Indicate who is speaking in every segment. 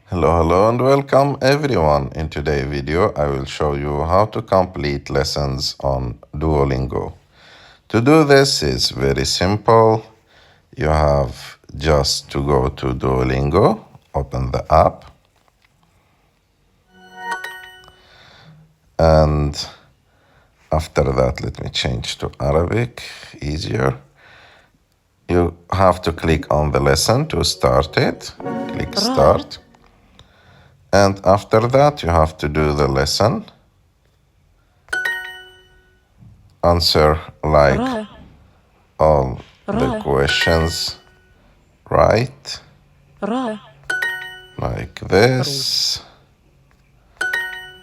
Speaker 1: Hello and welcome everyone. In today's video, I will show you how to complete lessons on Duolingo. To do this is very simple. You have just to go to Duolingo, open the app, and after that, let me change to Arabic, easier. You have to click on the lesson to start it. Click start. And after that, you have to do the lesson. Answer like all the questions right, like this.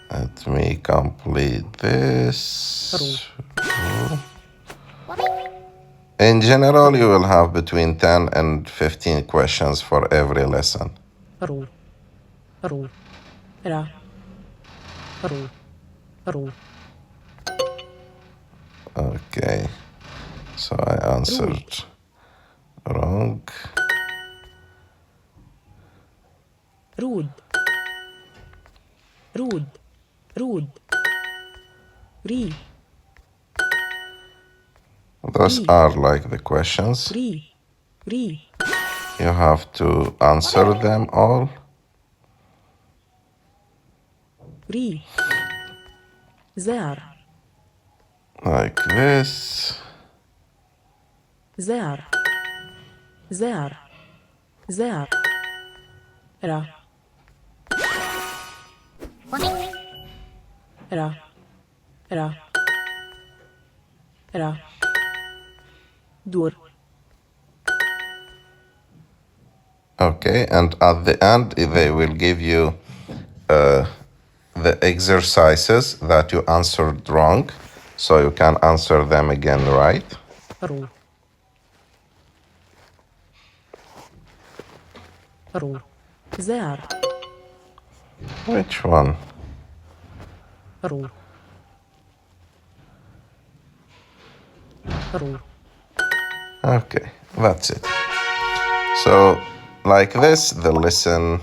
Speaker 1: Let me complete this. In general, you will have between 10 and 15 questions for every lesson. Okay, so I answered wrong.
Speaker 2: رود ري
Speaker 1: Those are like the questions.
Speaker 2: ري
Speaker 1: You have to answer them all.
Speaker 2: ري زار
Speaker 1: Like this.
Speaker 2: زار را دور.
Speaker 1: Okay, and at the end, they will give you the exercises that you answered wrong, so you can answer them again right.
Speaker 2: زار
Speaker 1: Which one? Okay, that's it. So, like this, the lesson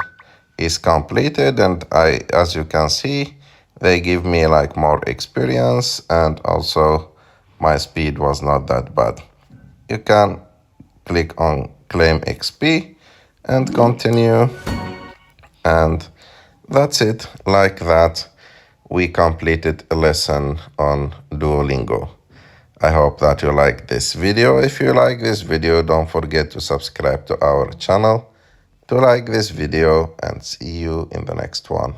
Speaker 1: is completed, and as you can see, they give me like more experience, and also my speed was not that bad. You can click on claim XP and continue, and that's it. Like that, we completed a lesson on Duolingo. I hope that you like this video. If you like this video, don't forget to subscribe to our channel, to like this video, and see you in the next one.